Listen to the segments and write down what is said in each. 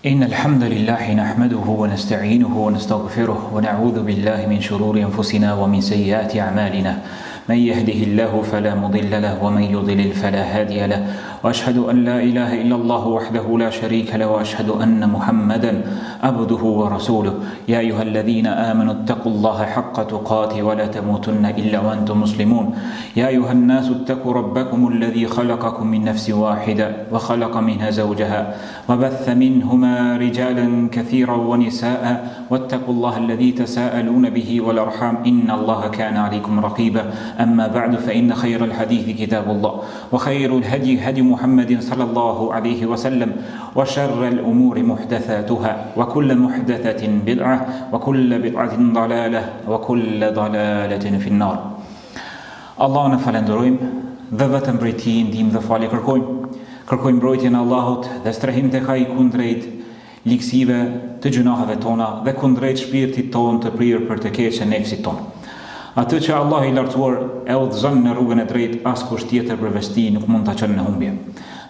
إن الحمد لله نحمده ونستعينه ونستغفره ونعوذ بالله من شرور أنفسنا ومن سيئات أعمالنا من يهده الله فلا مضل له ومن يضلل فلا هادي له وأشهد أن لا إله إلا الله وحده لا شريك له وأشهد أن محمدا عبده ورسوله يا أيها الذين آمنوا اتقوا الله حق تقاته ولا تموتن إلا وأنتم مسلمون يا أيها الناس اتقوا ربكم الذي خلقكم من نفس واحدة وخلق منها زوجها وبث منهما رجالا كثيرا ونساء واتقوا الله الذي تساءلون به والأرحام إن الله كان عليكم رقيبا أما بعد فإن خير الحديث كتاب الله وخير الهدي هدي محمد صلى الله عليه وسلم وشر الأمور محدثاتها وكل محدثة بدعة وكل بدعة ضلالة وكل ضلالة في النار. Allah në falenderojmë dhe vetëm prej Tij ndihmë dhe falje kërkojmë. Kërkojmë mbrojtjen e Allahut dhe strehim tek Ai kundrejt liksive të gjunaheve tona dhe kundrejt shpirtit ton të prirë për të keqen nefsit ton. Atë që Allah i lartësuar e udhëzon në rrugën e drejtë, askush tjetër përveç Tij nuk mund ta çon në humbje.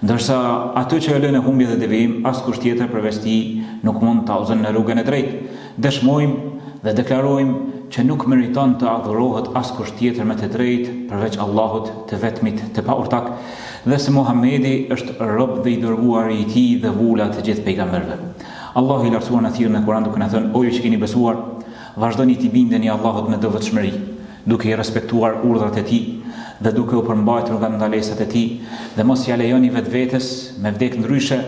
Ndërsa atë që e lën në humbje dhe devijim, askush tjetër përveç Tij nuk mund ta udhëzon në rrugën e drejtë. Dëshmojmë dhe deklarojmë që nuk meriton të adhurohet askush tjetër me të drejtë përveç Allahut të vetmit të paortak, dhe se Muhamedi është rob dhe i dërguar i Tij dhe vula të gjithë pejgamberëve. Allahu i lartësuar na thirr në Kur'an duke na thënë: "O ju që keni besuar, vazhdoni të bindeni Allahut me devotshmëri, duke i respektuar urdhrat e Tij dhe duke u përmbajtur nga ndalesat e Tij, dhe mos ja lejoni vetvetes me vdek ndryshe,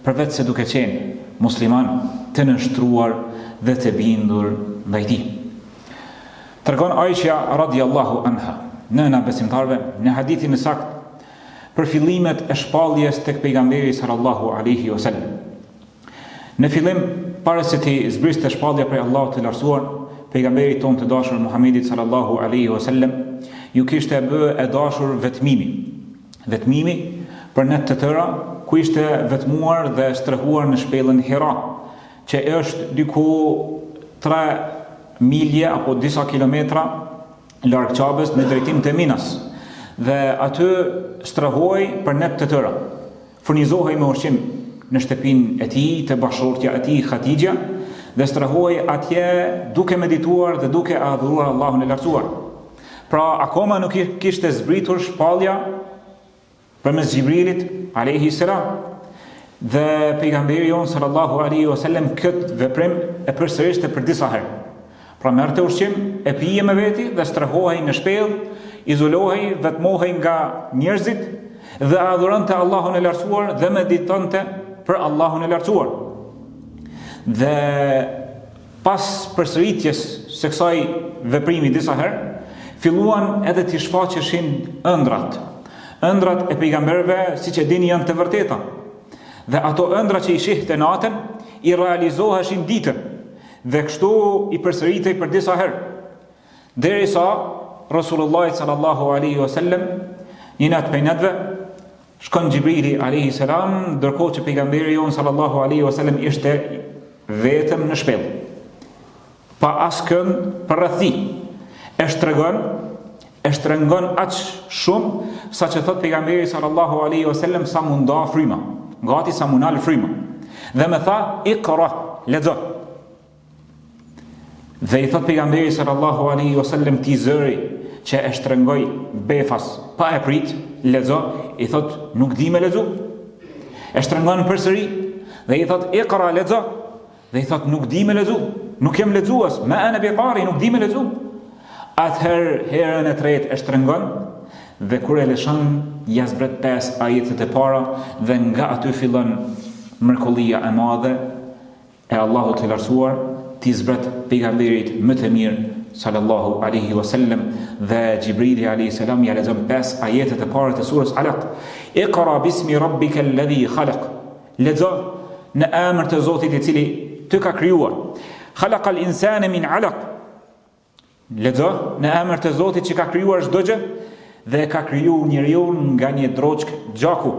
përveç se duke qenë musliman të nënshtruar dhe të bindur ndaj Tij." Tregon Aisha radhiyallahu anha, nëna besimtarve, në hadithin e saktë për fillimet e shpalljes tek pejgamberi sallallahu alaihi wasallam. Në fillim, para se të zbriste shpallja prej Allahut të lartësuar, pejgamberi ton të dashur Muhamedit sallallahu alaihi wasallam ju kishte bë e dashur vetmimi për net të tëra, ku ishte vetmuar dhe strehuar në shpellën Hira, që është diku 3 milje apo disa kilometra larg Qabës në drejtim të Minas, dhe aty strehoi për net të tëra. Furnizohej me ushqim në shtëpinë e tij, të bashortja e tij Hatixha, dhe strehoi atje duke medituar dhe duke adhuruar Allahun e lartësuar. Pra akoma nuk kishte zbritur shpallja përmes Xhibrilit alayhi salam, dhe pejgamberi jon sallallahu alaihi wasallam këtë veprim e përsërishte për disa herë. Pra merrte ushqim, e pije me veti dhe strehohej në shpellë, izolohej, vetmohej nga njerëzit dhe adhuronte Allahun e lartësuar dhe meditonte për Allahun e lartësuar. Dhe pas përsëritjes së kësaj veprimi disa herë, filluan edhe të shfaqeshin ëndrat e pejgamberëve, siç e dini janë të vërteta. Dhe ato ëndra që i shihte natën i realizoheshin ditën, dhe kështu i përsëritej për disa herë, derisa Rasulullah sallallahu alaihi wasallam një natë prej natëve shkon Xhibrili alaihi salam, ndërkohë që pejgamberi jon sallallahu alaihi wasallam ishte vetëm në shpellë, pa askën përreth. E shtrengon aq shumë sa që thot pejgamberi sallallahu alaihi wasallam sa munda fryma, gati sa munal fryma, dhe më tha: "Iqra, lexo." Dhe i thot pejgamberi sallallahu alaihi wasallam ti zëri që e shtrengoj befas pa e prit, lexo, i thot: "Nuk di me lexu." E shtrengon përsëri dhe i thot: "Iqra, lexo." Dhe i thot: "Nuk di me lexu, nuk jam lexues, ma ana biqari, nuk di me lexu." Atëherë herën e tretë e shtrengon, dhe kur e lëshon ja zbret 5 ajetet e para, dhe nga aty fillon mrekullia e madhe e Allahut të lartësuar, ti zbret pejgamberit më të mirë sallallahu alaihi wasallam, dhe Xhibrili alayhi salam ja lexon 5 ajetet e para të surës Alaq. "Iqra bismi rabbika alladhi khalaq." Lexo në emër të Zotit i cili të ka krijuar. "Khalaqal insana min 'alaq." Lexo në emër të Zotit që ka krijuar çdo gjë dhe ka krijuar njeriu nga një droçk gjaku.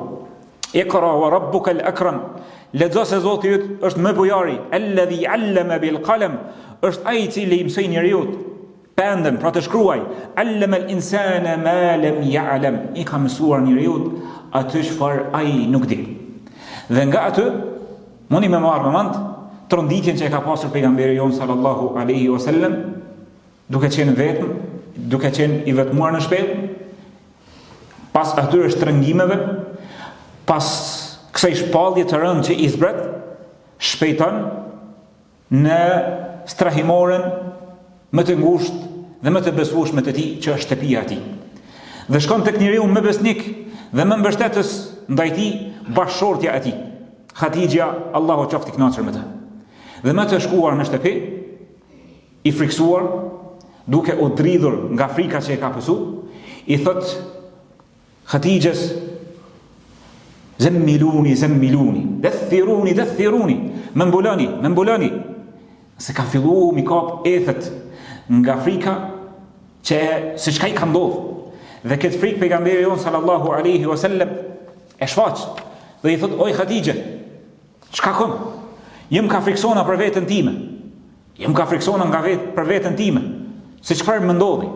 "Iqra wa rabbukal akram." Lexo se Zoti yt është më bujari, alladhi 'allama bil qalam, është ai i cili i mësoi njeriu pendën, pra të shkruaj. "Allama al insana ma lam ya'lam." I ka mësuar njeriu atë çfarë ai nuk di. Dhe nga aty Mundi me marrë me mend tronditjen që e ka pasur pejgamberi jon sallallahu alaihi wasallam, duke qenë vetëm, duke qenë i vetmuar në shpellë, pas atyre shtrëngimeve, pas kësaj shpallje të rëndë që i zbret, shpejton në strahimoren më të ngushtë dhe më të besueshme të tij, që është shtëpia e tij. Dhe shkon tek njeriu më besnik dhe më mbështetës ndaj tij, bashkëshortja e tij, Hatixha, Allahu qoftë i kënaqur me të. Dhe më të shkuar në shtëpi, i friksuar, duke u dridhur nga frika që e ka pësu, i thot Hatixhes: Zemmiluni, zemmiluni, dethiruni, dethiruni, më mbuloni. Se ka fillu mi kap ethet nga frika që se çka i ka ndodhur. Dhe këtë frikë pejgamberi jon sallallahu alaihi wasallam e shfaq dhe i thot: oj Hatixhe, çka kom? Jem ka friksona për veten time. Jem ka friksona për veten time. Se çfarë më ndodhi?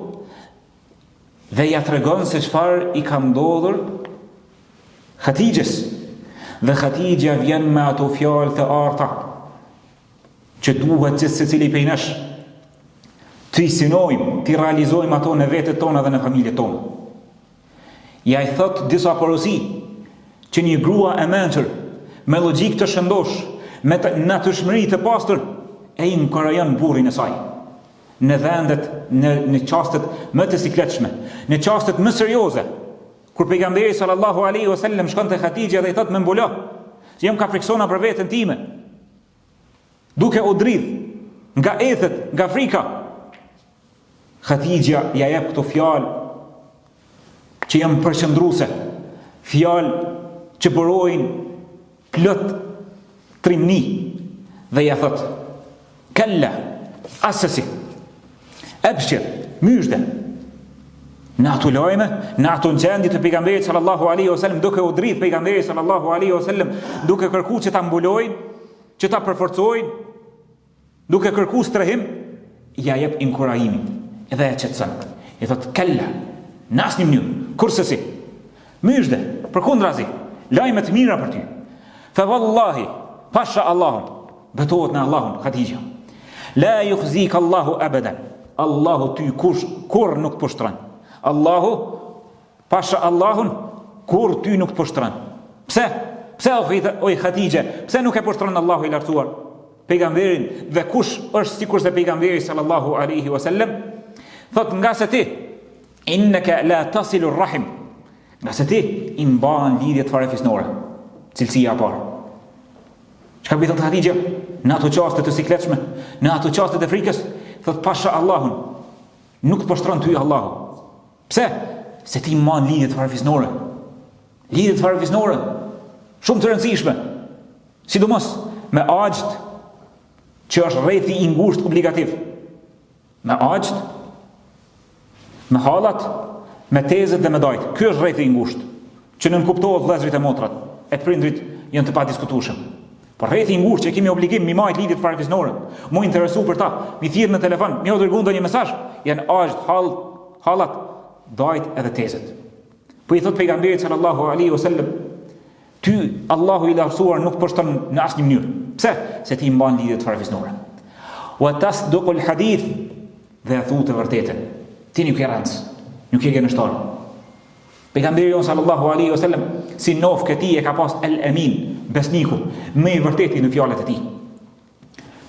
Dhe ja tregon se çfarë i ka ndodhur Hatixhes. Dhe Hatixha vjen me ato fjalë të arta që duhet që secili prej nesh të sinojmë, të realizojmë ato në vetët tona dhe në familjet tona. Ja i thot disa porosi që një grua e mençur, me logjik të shëndosh, me natyrshmëri të pastër, e inkurajon burrin e saj në vendet, në çastet më të sikletshme, në çastet më serioze, kur pejgamberi sallallahu alaihi wasallam shkon te Hatixha dhe i thot: më mbulo, se jam ka friksona për veten time, duke u dridh nga ethet, nga frika. Hatixha ja jep këto fjalë që janë përqendruese, fjalë që burojnë plot trimni, dhe ja thot: kalla, asesi, ebshir, myshde. Në ato lojme, në ato gjendje të pejgamberit sallallahu alaihi wasallam, duke u dridh pejgamberi sallallahu alaihi wasallam, duke kërku që ta mbulojnë, që ta përforcojnë, duke kërku strehim, ja jep inkurajimin edhe e qetëson. I thot: kalla, në asnjë mënyrë, kursesi, myshde, përkundrazi, lajme të mira për ty. Fa wallahi, pasha Allahun, betohet në Allahun Hatixha. La yukhzika Allahu abadan. Allahu ty kur nuk poshtron. Allahu, pasha Allahun, kur ty nuk poshtron. Pse? Pse o Hatixhe? Pse nuk e poshtron Allahu i lartësuar pejgamberin, dhe kush është sikur se pejgamberi sallallahu alaihi wasallam? Thot: nga se ti innaka la tasilu rahim, nga se ti i mban lidhjet farefisnore. Cilësia e parë. Çka bëi thot Hatixha? Në ato çaste të sikletshme, në ato çaste të frikës, thot: pasha Allahun, nuk poshtron ty Allahu. Pse? Se ti mban lidhjet farefisnore. Lidhjet farefisnore shumë të rëndësishme, sidomos me axht, që është rrethi i ngushtë obligativ. Me axht, me hallat, me tezët dhe me dajt. Ky është rrethi i ngushtë, që nënkuptohet vëllezërit e motrat, e prindrit janë të padiskutueshëm. Por rrethi i ngushtë që kemi obligim mi majt lidhjet farefisnore, mu interesu për ta, mi thirr në telefon, mi u dërguar ndonjë mesazh, janë axht, hallat, dajt edhe tezët. Po i thot pejgamberit sallallahu alaihi wasallam: ty Allahu i lartësuar nuk poshtron në asnjë mënyrë. Pse? Se ti mban lidhjet farefisnore. Wa tasduqul hadith, dhe thu të vërtetën. Ti nuk je ranc, nuk je gënështor. Pejgamberi jon sallallahu alaihi wasallam si nof këtij e ka pas el-amin, besniku, më i vërteti në fjalët e tij.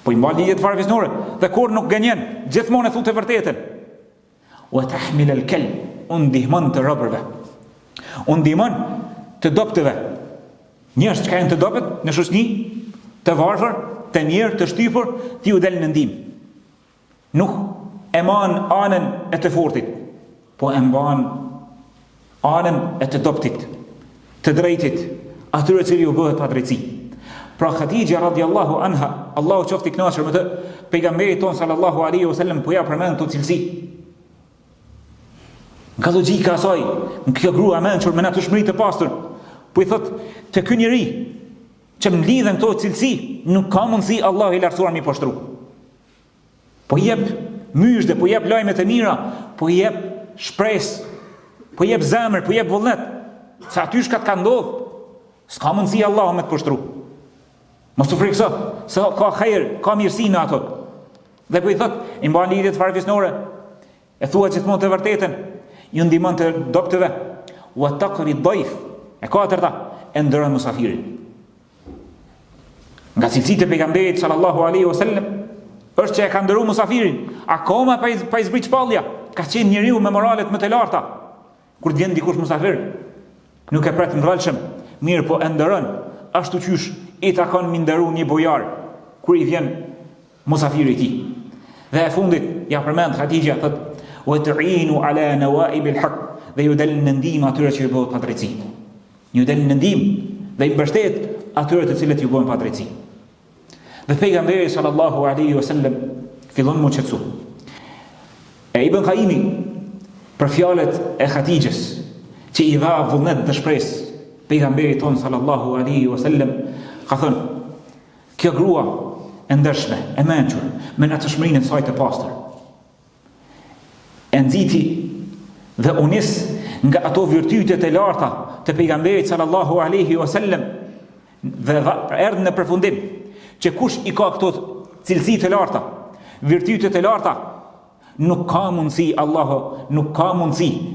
Po i mban lidhjet farefisnore dhe kur nuk gënjen, gjithmonë thu të vërtetën. Wa tahmil al-kalb, ndihmon të robërve, ndihmon të dobtëve. Njerëz që janë të dobët në shoqni, të varfër, të mirë, të shtypur, ti u del në ndihmë. Nuk e mban anën e të fortit, po e mban anën e të dobtit, të drejtit, atyre që u bëhet pa drejtësi. Pra Hatixha radiallahu anha, Allahu qoftë i kënaqur me të, pejgamberi ton sallallahu alaihi wasallam po ja përmend këto cilësi. Nga logjika e saj, kjo grua mençur me natyrshmëri të pastër, po i thot: te ky njeri që më lidhen këto cilësi, nuk ka mundësi Allahu i lartësuar mi poshtru. Po jep myshde, po jep lajme të mira, po jep shpresë, po jep zemër, po jep vullnet. Se aty shkat ka ndodhur, s'ka mundësi Allahu me të poshtru. Mos u frikso, se ka hajër, ka mirësi në ato. Dhe ku i thot, i mban lidhje të farefisnore, e thua gjithmonë të vërtetën, ju ndihmon të dobtëve, wa taqri ad-dayf. E katërta, e ndëron musafirin. Nga cilësitë e pejgamberit sallallahu alaihi wasallam është që e ka ndëruar musafirin, akoma pa i zbrit shpallja, ka qenë njeriu me moralet më të larta. Kur të vjen dikush musafir, nuk e pret ndrallshëm, mirë po e ndëron, ashtu qysh i takon mi ndëru një bojar kur i vjen musafiri i tij. Dhe e fundit ja përmend Hatixha, thot wa tu'inu ala nawaib al-haq, dhe ju del në ndihmë atyre që ju bëhet pa drejtësi. Ju del në ndihmë dhe i mbështet atyre të cilët ju bëhen pa drejtësi. Dhe pejgamberi sallallahu alaihi wasallam fillon më qetësu. E Ibn Qayyimi për fjalët e Hatixhës që i dha vullnet dhe shpresë pejgamberit ton sallallahu alaihi wasallam, ka thënë, kjo grua e ndershme, e mençur, me natëshmërinë e saj të pastër, e nxiti dhe u nis nga ato virtytet e larta të pejgamberit sallallahu alaihi wasallam, dhe erdhi në përfundim që kush i ka këto cilësi të larta, virtytet e larta, nuk ka mundësi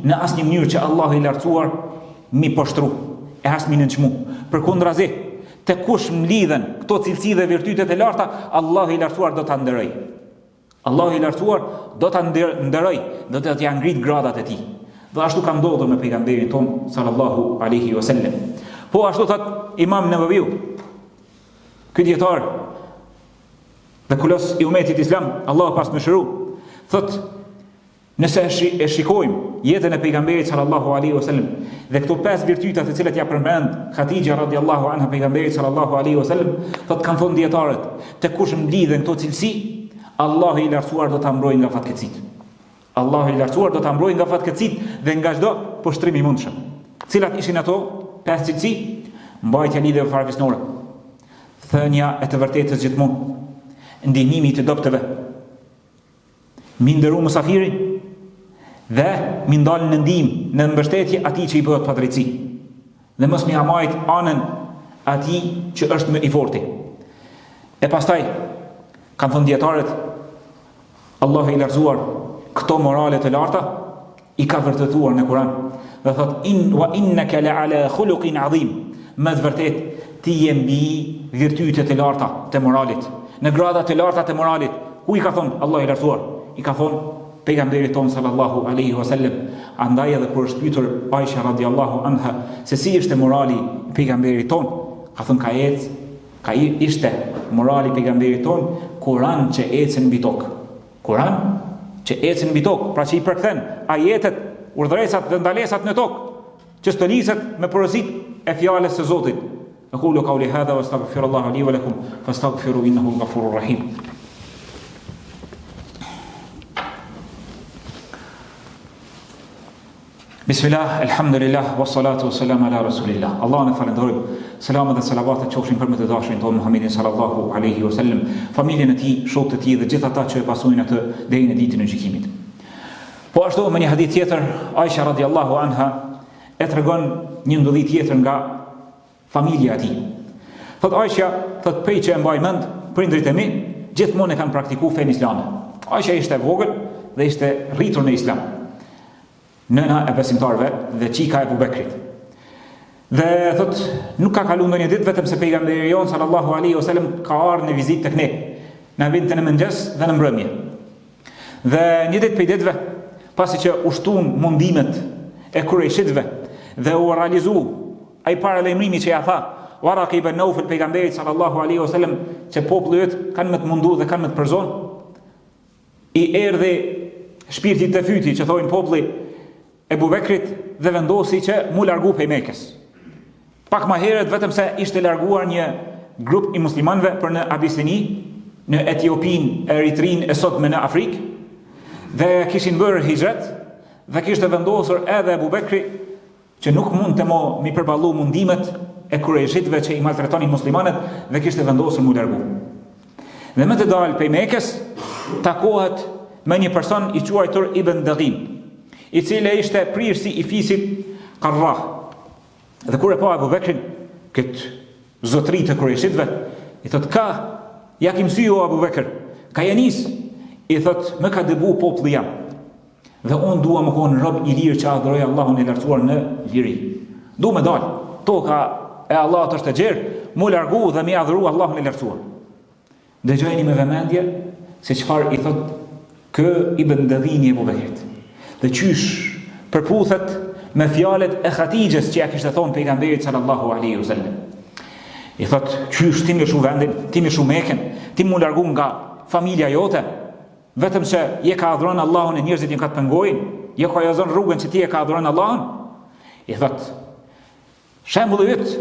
në asnjë mënyrë që Allahu i lartësuar mi poshtru, e as mi nënçmu. Përkundrazi, te kush mlidhen këto cilësi dhe virtytet e larta, Allahu i lartësuar do ta ndëroj. Allahu i lartësuar do ta ndëroj, do të ja ngrit gradat e tij. Dhe ashtu ka ndodhur me pejgamberin ton sallallahu alaihi wasallam. Po ashtu thot Imam Nevaviu, ky dietar dhe kulos i umetit islam, Allahu pas mëshiru, thot, nëse e shikojmë jetën e pejgamberit sallallahu alaihi wasallam dhe këto 5 virtyte të cilat ja përmend Hatixha radhiyallahu anha pejgamberit sallallahu alaihi wasallam, thot kanë thonë dietarët, te kush mblidhen këto cilësi, Allahu i lartësuar do ta mbrojë nga fatkeqësitë. Allahu i lartësuar do ta mbrojë nga fatkeqësitë dhe nga çdo poshtrim i mundshëm. Cilat ishin ato 5 cilësi? Mbajtja lidhjeve farefisnore, thënia e të vërtetës gjithmonë, ndihmimi të dobtëve, mi ndëru musafirin dhe mi ndalë në ndihmë në mbështetje atij që i bëhet pa drejtësi, dhe mos mi amajt anën atij që është më i forti. E pastaj kanë thënë dietarët, Allahu i lartësuar këto morale të larta i ka vërtetuar në Kur'an dhe thot wa innaka la'ala khuluqin adhim, me të vërtet ti je mbi virtytet e larta të moralit, në grada të larta të moralit. Ku i ka thonë Allahu i lartësuar? I ka thonë pejgamberit ton sallallahu alaihi wasallam. Andaj edhe kur është pyetur Aisha radhiyallahu anha se si ishte morali i pejgamberit ton, ka thonë ishte morali i pejgamberit ton Kur'an që ecën mbi tokë. Kur'an që ecën mbi tokë, pra që i përkthen ajetet, urdhëresat dhe ndalesat në tokë, që stoliset me porositë e fjalës së Zotit. Aqulu qawli hadha wa astaghfirullaha li wa lakum fastaghfiru innahu ghafurur rahim. Bismillah, alhamdulillah, wassalatu wassalamu ala rasulillah. Allahun e falenderojmë. Selamet dhe selavatet qofshin për më të dashurin tonë Muhammedin sallallahu alaihi wasallam, familjen e tij, shokët e tij dhe gjithë ata që e pasojnë atë deri në ditën e gjykimit. Po ashtu me një hadith tjetër, Aisha radhiyallahu anha e tregon një ndodhi tjetër nga familja e tij. Thot Aisha, thot prej që e mbaj mend, prindrit e mi gjithmonë e kanë praktikuar fen islame. Aisha ishte e vogël dhe ishte rritur në islam. Nëna e besimtarve dhe çika e Abu Bekrit. Dhe thot, nuk ka kaluar ndonjë ditë vetëm se pejgamberi jon sallallahu alaihi wasallam ka ardhur në vizitë tek ne, në vintën e mëngjes dhe në mbrëmje. Dhe një ditë prej ditëve, pasi që ushtun mundimet e Kurejshitëve dhe u realizu ai paralajmërimi që ja tha Waraq ibn Nawfal pejgamberit sallallahu alaihi wasallam që popullit kanë më të mundu dhe kanë më të përzon, i erdhi shpirti të fyti që thonë populli Ebu Bekrit dhe vendosi që mu largu prej Mekës. Pak ma herët vetëm se ishte larguar një grup i muslimanëve për në Abisini, në Etiopin, Eritrin e sotme në Afrikë, dhe kishin bërë hijret dhe kishte vendosur edhe Ebu Bekri që nuk mund të mi përballu mundimet e Kurejshitëve që i maltretonin muslimanët dhe kishte vendosur mu largu. Dhe me të dalë prej Mekës takohet me një person i quajtur Ibn Daghim, i cili ishte prirësi i fisit Qarrah. Dhe kur e pa Abu Bekrin këtë zotëri të Kurejshitëve, I thot, ka, ja ki mësy o Abu Bekr, ka janis, i thot, më ka dëbu populli jam. Dhe unë dua më konë rob i lirë që adhuroj Allahun e lartësuar në liri. Du me dalë, toka e Allahut është e gjerë, mu largu dhe mi adhuru Allahun e lartësuar. Dëgjojeni me vëmendje se çfarë i thot kë Ibn Dadhini e Abu Bekrit. Dhe qysh përputhet me fjalët e Khadijës që ja kishte thonë pejgamberit sallallahu alaihi wasallam. I thot, qysh ti më shu vendin, ti më shu Mekën, ti mu largu nga familja jote, vetëm se je ka adhuron Allahun e njerëzit ka të pengojnë, je ka jazon rrugën që ti e ka adhuron Allahun. I thot, shembulli yt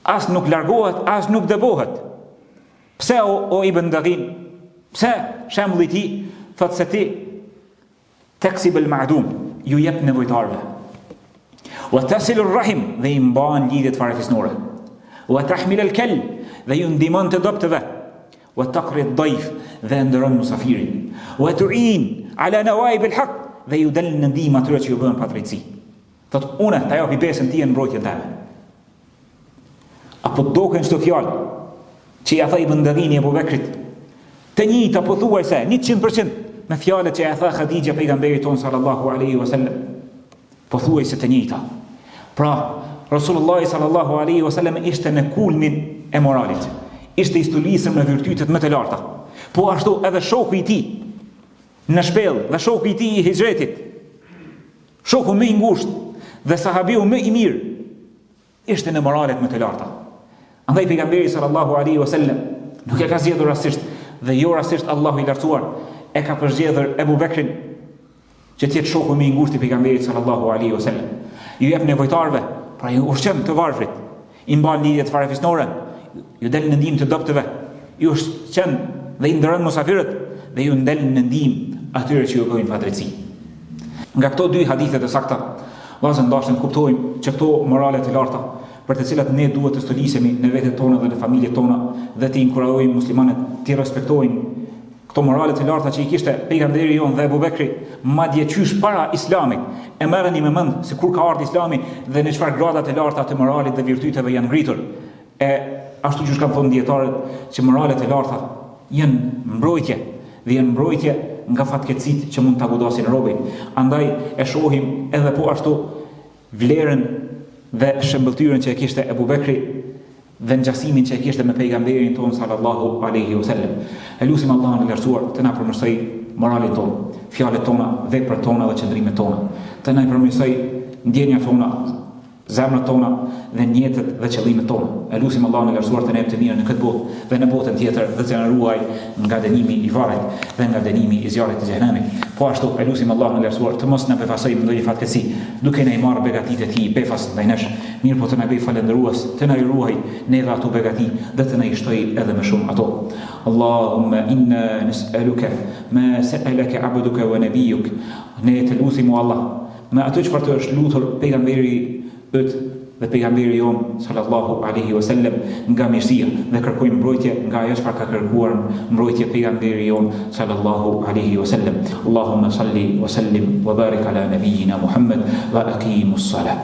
as nuk largohet, as nuk dëbohet. Pse o Ibn Dadhin? Pse shembulli ti thot se ti taksib al-ma'dum, ju jep nevojtarve. Wa tasilu ar-rahim, dhe i mban lidhjet farefisnore. Wa tahmil al-kal, dhe ju ndihmon të dobtëve. Wa taqri ad-dayf, dhe ndëron musafirin. Wa tu'in ala nawaib al-haq, dhe ju del në ndihmë atyre që ju bën padrejtësi. Thot, unë ta japi besën ti në mbrojtjen time. Apo doken çdo fjalë që ja tha Ibn Dadhini Abu Bekrit, të njëjta pothuajse 100% me fjalët që ja tha Khadija pejgamberit ton sallallahu alaihi wasallam, pothuajse të njëjta. Pra, Rasulullah sallallahu alaihi wasallam ishte në kulmin e moralit. Ishte i stulisur me virtytet më të larta. Po ashtu edhe shoku i tij në shpellë dhe shoku i tij i hijretit, shoku më i ngushtë dhe sahabiu më i mirë, ishte në moralet më të larta. Andaj pejgamberi sallallahu alaihi wasallam nuk e ka zgjedhur rastisht, dhe jo rastisht Allahu i lartësuar e ka përzgjedhur Abu Bekrin që të jetë shoku më i ngushtë i pejgamberit sallallahu alaihi wasallam. Ju jep nevojtarve, pra ju ushqen të varfrit, i mban lidhjet farefisnore, ju del në ndihmë të dobtëve, ju ushqen dhe i ndëron musafirët, dhe ju ndel në ndihmë atyre që ju bëjnë padrejtësi. Nga këto dy hadithe të sakta, vllazë ndashëm kuptojmë që këto morale të larta për të cilat ne duhet të stulisemi në vetët tona dhe në familjet tona dhe të inkurajojmë muslimanët të respektojnë këto morale të larta që i kishte pejgamberi jon dhe Abu Bekri, madje qysh para Islamit. E merreni me mend se kur ka ardhur Islami dhe në çfarë grada të larta të moralit dhe virtyteve janë ngritur. E ashtu që kanë thënë dietarët që moralet e larta janë mbrojtje dhe janë mbrojtje nga fatkeqësitë që mund ta godasin robin. Andaj e shohim edhe po ashtu vlerën dhe shëmbëltyrën që e kishte Abu Bekri dhe ngjasimin që e kishte me pejgamberin ton sallallahu alaihi wasallam. Elusim Allahun e lartësuar të na përmirësoj moralin ton, fjalët tona, veprat tona dhe qëndrimet tona. Të na përmirësoj ndjenjat tona, zemrat tona dhe njetet dhe qëllimet tona. Elusim Allahun e lartësuar të na jep të mirën në këtë botë dhe në botën tjetër dhe të na ruaj nga dënimi i varrit dhe nga dënimi i zjarrit të xhenemit. Po ashtu elusim Allahun e lartësuar të mos na befasojë me ndonjë fatkeqësi, duke na i marrë begatitë e tij befas ndaj nesh. Mirë po të na bëj falendërues, të na i ruaj neve ato begati dhe të na i shtoj edhe më shumë ato. Allahumma inna nes'aluka ma sa'alaka 'abduka wa nabiyyuk. Ne të lutim o Allah me ato çfarë të është lutur pejgamberi yt dhe pejgamberi jon sallallahu alaihi wasallam nga mirësia dhe kërkojmë mbrojtje nga ajo çfarë ka kërkuar mbrojtje pejgamberi jon sallallahu alaihi wasallam. Allahumma salli wa sallim wa barik ala nabiyyina Muhammad wa aqimus salah.